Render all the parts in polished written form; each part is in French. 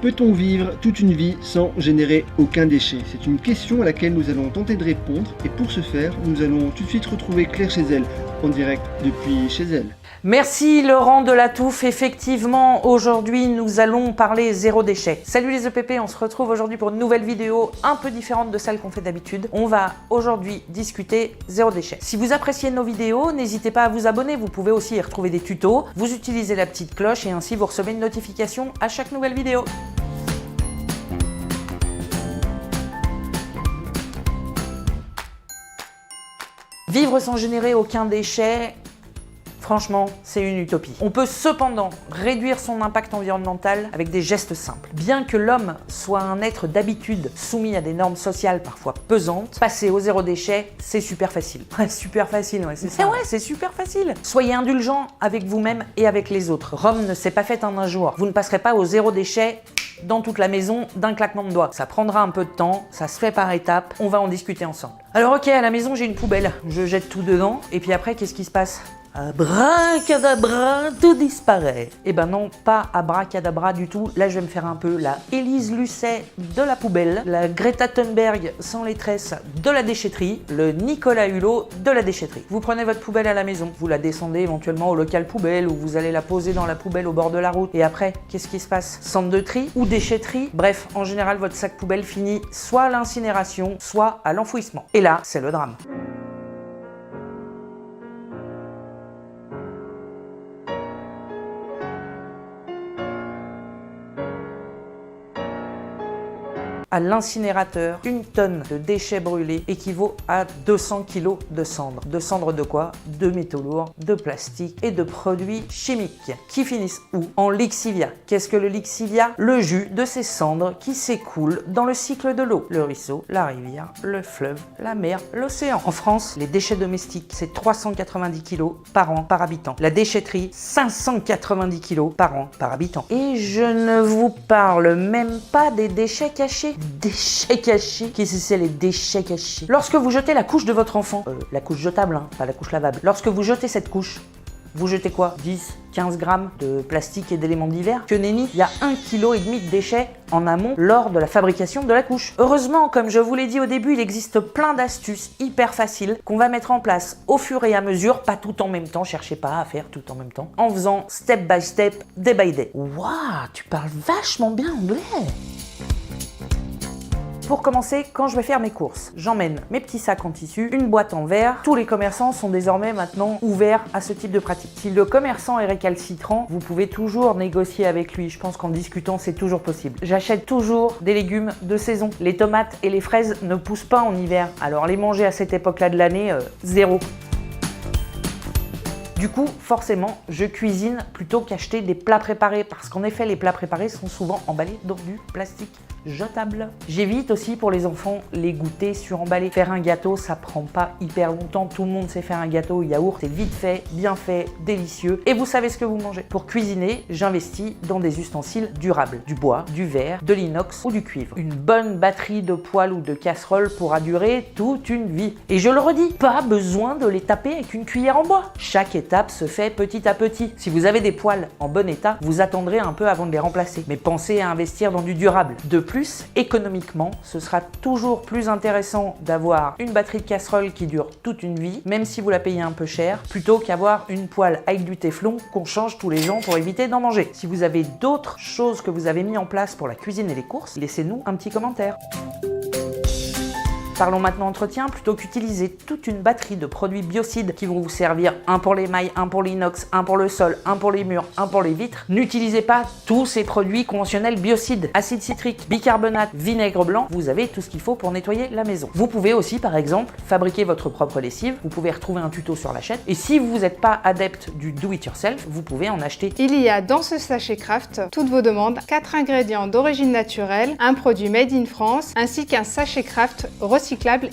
Peut-on vivre toute une vie sans générer aucun déchet? C'est une question à laquelle nous allons tenter de répondre et pour ce faire, nous allons tout de suite retrouver Claire chez elle, en direct depuis chez elle. Merci Laurent Delatouffe, effectivement aujourd'hui nous allons parler zéro déchet. Salut les EPP, on se retrouve aujourd'hui pour une nouvelle vidéo un peu différente de celle qu'on fait d'habitude. On va aujourd'hui discuter zéro déchet. Si vous appréciez nos vidéos, n'hésitez pas à vous abonner, vous pouvez aussi y retrouver des tutos. Vous utilisez la petite cloche et ainsi vous recevez une notification à chaque nouvelle vidéo. Vivre sans générer aucun déchet, franchement, c'est une utopie. On peut cependant réduire son impact environnemental avec des gestes simples. Bien que l'homme soit un être d'habitude soumis à des normes sociales parfois pesantes, passer au zéro déchet, c'est super facile. Super facile, ouais, c'est ça. Ouais, c'est super facile. Soyez indulgents avec vous-même et avec les autres. Rome ne s'est pas faite en un jour. Vous ne passerez pas au zéro déchet dans toute la maison d'un claquement de doigts. Ça prendra un peu de temps, ça se fait par étapes, on va en discuter ensemble. Alors ok, à la maison j'ai une poubelle, je jette tout dedans, et puis après qu'est-ce qui se passe? Abracadabra, tout disparaît. Eh ben non, pas abracadabra du tout. Là, je vais me faire un peu la Élise Lucet de la poubelle, la Greta Thunberg sans les tresses de la déchetterie, le Nicolas Hulot de la déchetterie. Vous prenez votre poubelle à la maison, vous la descendez éventuellement au local poubelle ou vous allez la poser dans la poubelle au bord de la route. Et après, qu'est-ce qui se passe? Centre de tri ou déchetterie? Bref, en général, votre sac poubelle finit soit à l'incinération, soit à l'enfouissement. Et là, c'est le drame. À l'incinérateur, une tonne de déchets brûlés équivaut à 200 kg de cendres. De cendres de quoi? De métaux lourds, de plastique et de produits chimiques qui finissent où? En lixivia. Qu'est-ce que le lixivia? Le jus de ces cendres qui s'écoulent dans le cycle de l'eau. Le ruisseau, la rivière, le fleuve, la mer, l'océan. En France, les déchets domestiques, c'est 390 kg par an par habitant. La déchetterie, 590 kg par an par habitant. Et je ne vous parle même pas des déchets cachés. Déchets cachés? Qu'est-ce que c'est les déchets cachés? Lorsque vous jetez la couche de votre enfant, la couche jetable, hein, pas la couche lavable. Lorsque vous jetez cette couche, vous jetez quoi? 10, 15 grammes de plastique et d'éléments divers? Que nenni, il y a 1,5 kg de déchets en amont lors de la fabrication de la couche. Heureusement, comme je vous l'ai dit au début, il existe plein d'astuces hyper faciles qu'on va mettre en place au fur et à mesure, pas tout en même temps, cherchez pas à faire tout en même temps, en faisant step by step, day by day. Waouh, tu parles vachement bien anglais! Pour commencer, quand je vais faire mes courses, j'emmène mes petits sacs en tissu, une boîte en verre. Tous les commerçants sont désormais maintenant ouverts à ce type de pratique. Si le commerçant est récalcitrant, vous pouvez toujours négocier avec lui. Je pense qu'en discutant, c'est toujours possible. J'achète toujours des légumes de saison. Les tomates et les fraises ne poussent pas en hiver. Alors les manger à cette époque-là de l'année, zéro. Du coup, forcément, je cuisine plutôt qu'acheter des plats préparés parce qu'en effet, les plats préparés sont souvent emballés dans du plastique jetable. J'évite aussi pour les enfants les goûters suremballés. Faire un gâteau, ça prend pas hyper longtemps. Tout le monde sait faire un gâteau au yaourt. C'est vite fait, bien fait, délicieux et vous savez ce que vous mangez. Pour cuisiner, j'investis dans des ustensiles durables. Du bois, du verre, de l'inox ou du cuivre. Une bonne batterie de poêles ou de casseroles pourra durer toute une vie. Et je le redis, pas besoin de les taper avec une cuillère en bois. Chaque étape se fait petit à petit. Si vous avez des poêles en bon état, vous attendrez un peu avant de les remplacer. Mais pensez à investir dans du durable. De plus, économiquement, ce sera toujours plus intéressant d'avoir une batterie de casserole qui dure toute une vie, même si vous la payez un peu cher, plutôt qu'avoir une poêle avec du téflon qu'on change tous les ans pour éviter d'en manger. Si vous avez d'autres choses que vous avez mis en place pour la cuisine et les courses, laissez-nous un petit commentaire. Parlons maintenant entretien, plutôt qu'utiliser toute une batterie de produits biocides qui vont vous servir un pour les mailles, un pour l'inox, un pour le sol, un pour les murs, un pour les vitres. N'utilisez pas tous ces produits conventionnels biocides. Acide citrique, bicarbonate, vinaigre blanc, vous avez tout ce qu'il faut pour nettoyer la maison. Vous pouvez aussi par exemple fabriquer votre propre lessive, vous pouvez retrouver un tuto sur la chaîne. Et si vous n'êtes pas adepte du do it yourself, vous pouvez en acheter. Il y a dans ce sachet craft toutes vos demandes, 4 ingrédients d'origine naturelle, un produit made in France, ainsi qu'un sachet craft recyclable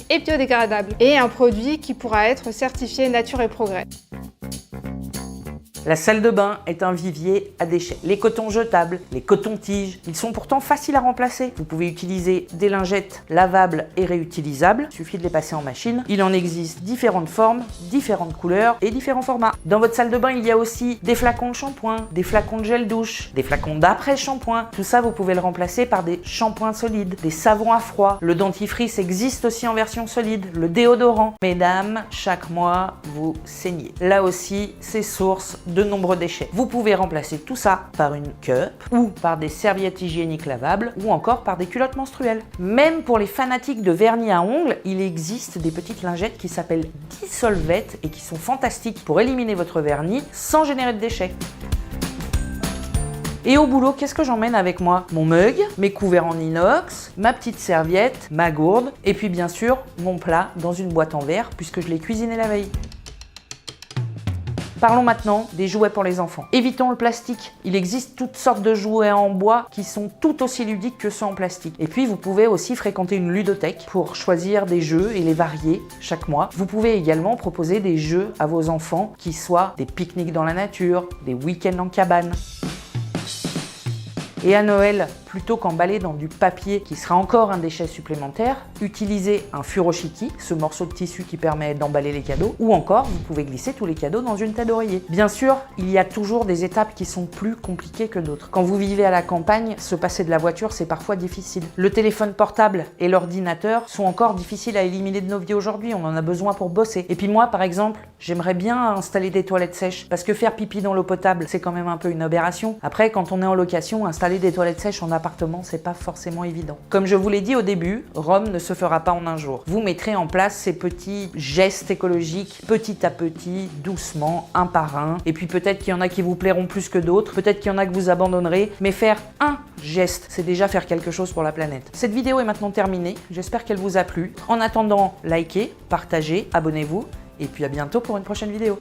et biodégradable, et un produit qui pourra être certifié Nature et Progrès. La salle de bain est un vivier à déchets. Les cotons jetables, les cotons-tiges, ils sont pourtant faciles à remplacer. Vous pouvez utiliser des lingettes lavables et réutilisables, il suffit de les passer en machine. Il en existe différentes formes, différentes couleurs et différents formats. Dans votre salle de bain, il y a aussi des flacons de shampoing, des flacons de gel douche, des flacons d'après-shampoing. Tout ça, vous pouvez le remplacer par des shampoings solides, des savons à froid. Le dentifrice existe aussi en version solide, le déodorant. Mesdames, chaque mois, vous saignez. Là aussi, c'est source de nombreux déchets. Vous pouvez remplacer tout ça par une cup ou par des serviettes hygiéniques lavables ou encore par des culottes menstruelles. Même pour les fanatiques de vernis à ongles, il existe des petites lingettes qui s'appellent Dissolvette et qui sont fantastiques pour éliminer votre vernis sans générer de déchets. Et au boulot, qu'est-ce que j'emmène avec moi? Mon mug, mes couverts en inox, ma petite serviette, ma gourde et puis bien sûr mon plat dans une boîte en verre puisque je l'ai cuisiné la veille. Parlons maintenant des jouets pour les enfants. Évitons le plastique. Il existe toutes sortes de jouets en bois qui sont tout aussi ludiques que ceux en plastique. Et puis vous pouvez aussi fréquenter une ludothèque pour choisir des jeux et les varier chaque mois. Vous pouvez également proposer des jeux à vos enfants qui soient des pique-niques dans la nature, des week-ends en cabane. Et à Noël, plutôt qu'emballer dans du papier qui sera encore un déchet supplémentaire, utilisez un furoshiki, ce morceau de tissu qui permet d'emballer les cadeaux, ou encore vous pouvez glisser tous les cadeaux dans une tête d'oreiller. Bien sûr, il y a toujours des étapes qui sont plus compliquées que d'autres. Quand vous vivez à la campagne, se passer de la voiture, c'est parfois difficile. Le téléphone portable et l'ordinateur sont encore difficiles à éliminer de nos vies aujourd'hui, on en a besoin pour bosser. Et puis moi, par exemple, j'aimerais bien installer des toilettes sèches, parce que faire pipi dans l'eau potable, c'est quand même un peu une aberration. Après, quand on est en location, installer des toilettes sèches en appartement, c'est pas forcément évident. Comme je vous l'ai dit au début, Rome ne se fera pas en un jour. Vous mettrez en place ces petits gestes écologiques petit à petit, doucement, un par un. Et puis peut-être qu'il y en a qui vous plairont plus que d'autres, peut-être qu'il y en a que vous abandonnerez, mais faire un geste, c'est déjà faire quelque chose pour la planète. Cette vidéo est maintenant terminée, j'espère qu'elle vous a plu. En attendant, likez, partagez, abonnez-vous, et puis à bientôt pour une prochaine vidéo.